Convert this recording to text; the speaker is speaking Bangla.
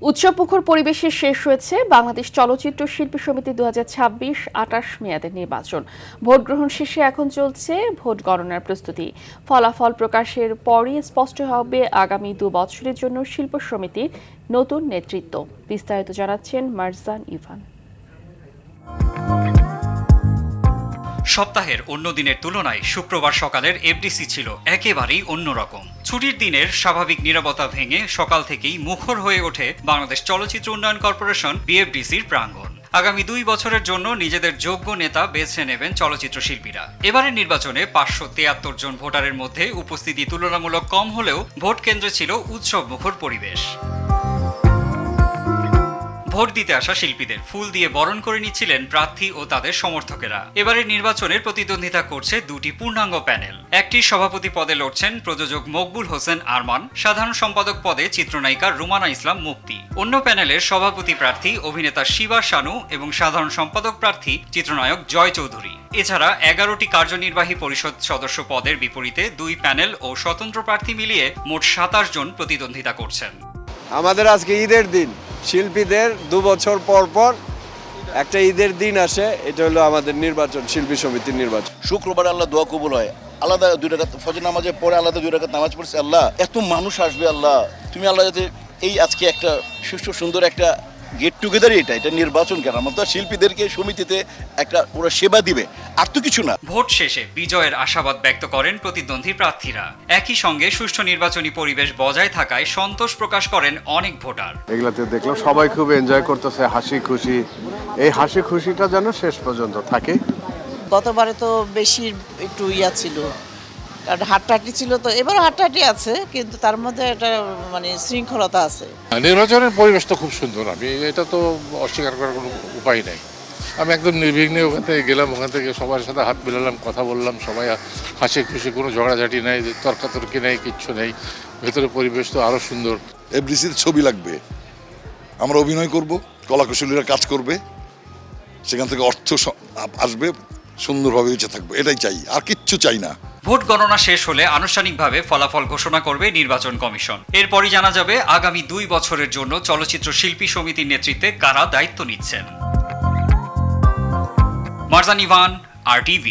উৎসবমুখর পরিবেশে শেষ হয়েছে বাংলাদেশ চলচ্চিত্র শিল্পী সমিতি 2026-28 মেয়াদের নির্বাচন। ভোট গ্রহণ শেষে এখন চলছে ভোট গণনার প্রস্তুতি। ফলাফল প্রকাশের পরই স্পষ্ট হবে আগামী 2 বছরের জন্য শিল্প সমিতির নতুন নেতৃত্ব। বিস্তারিত জানাচ্ছেন মারজান ইভান। সপ্তাহের অন্য দিনের তুলনায় শুক্রবার সকালের এফডিসি ছিল একেবারেই অন্যরকম। ছুটির দিনের স্বাভাবিক নীরবতা ভেঙে সকাল থেকেই মুখর হয়ে ওঠে বাংলাদেশ চলচ্চিত্র উন্নয়ন কর্পোরেশন বিএফডিসির প্রাঙ্গণ। আগামী 2 বছরের জন্য নিজেদের যোগ্য নেতা বেছে নেবেন চলচ্চিত্র শিল্পীরা। এবারের নির্বাচনে 573 জন ভোটারের মধ্যে উপস্থিতি তুলনামূলক কম হলেও ভোট কেন্দ্রে ছিল উৎসব মুখর পরিবেশ। ভোট দিতে আসা শিল্পীদের ফুল দিয়ে বরণ করে নিচ্ছিলেন প্রার্থী ও তাদের সমর্থকেরা। এবারের নির্বাচনের প্রতিদ্বন্দ্বিতা করছে দুটি পূর্ণাঙ্গ প্যানেল। একটি সভাপতি পদে লড়ছেন প্রযোজক মকবুল হোসেন আরমান, সাধারণ সম্পাদক পদে চিত্রনায়িকা রুমানা ইসলাম মুক্তি। অন্য প্যানেলের সভাপতি প্রার্থী অভিনেতা শিবা শানু এবং সাধারণ সম্পাদক প্রার্থী চিত্রনায়ক জয় চৌধুরী। এছাড়া 11টি কার্যনির্বাহী পরিষদ সদস্য পদের বিপরীতে 2 প্যানেল ও স্বতন্ত্র প্রার্থী মিলিয়ে মোট 27 জন প্রতিদ্বন্দ্বিতা করছেন। আমাদের আজকে ঈদের দিন, শিল্পীদের 2 বছর পর পর একটা ঈদের দিন আসে, এটা হলো আমাদের নির্বাচন, শিল্পী সমিতির নির্বাচন। শুক্রবার আল্লাহ দোয়া কবুল হয়, আলাদা 2 রাকাত ফজর নামাজের পরে আলাদা 2 রাকাত নামাজ পড়ছে। আল্লাহ এত মানুষ আসবে, আল্লাহ তুমি আল্লাহ যাতে এই আজকে একটা সুষ্ঠু সুন্দর একটা গেট টুগেদার, এটা নির্বাচন কেন আমরা তো শিল্পীদেরকে সমিতিতে একটা ওরা সেবা দিবে, আর তো কিছু না। ভোট শেষে বিজয়ের আশাবাদ ব্যক্ত করেন প্রতিদ্বন্দ্বী প্রার্থীরা। একই সঙ্গে সুষ্ঠু নির্বাচনী পরিবেশ বজায় থাকায় সন্তোষ প্রকাশ করেন অনেক ভোটার। এগুলাতে দেখলাম সবাই খুব এনজয় করতেছে, হাসি খুশি। এই হাসি খুশিটা যেন শেষ পর্যন্ত থাকে। গতবারে তো বেশি একটু ছিল, কারণ হাঁটাহাঁটি ছিল, তো এবারও হাঁটাহাঁটি আছে, কিন্তু তার মধ্যে একটা শৃঙ্খলতা আছে। নির্বাচনের পরিবেশ তো খুব সুন্দর, আমি এটা তো অস্বীকার করার কোনো উপায় নাই। আমি একদম নির্বিঘ্নে ওখান থেকে গেলাম, ওখান থেকে সবার সাথে হাত মিলালাম, কথা বললাম, সবাই হাসি খুশি, কোনো ঝগড়াঝাটি নাই, তর্কাতর্কি নেই, কিচ্ছু নেই। ভেতরে পরিবেশ তো আরও সুন্দর। এফডিসির ছবি লাগবে, আমরা অভিনয় করব, কলাকুশলীরা কাজ করবে, সেখান থেকে অর্থ আসবে, সুন্দরভাবে বেঁচে থাকবে, এটাই চাই, আর কিচ্ছু চাই না। ভোট গণনা শেষ হলে আনুষ্ঠানিকভাবে ফলাফল ঘোষণা করবে নির্বাচন কমিশন। এরপরই জানা যাবে আগামী 2 বছরের জন্য চলচ্চিত্র শিল্পী সমিতির নেতৃত্বে কারা দায়িত্ব নিচ্ছেন। মারজান ইভান, RTV।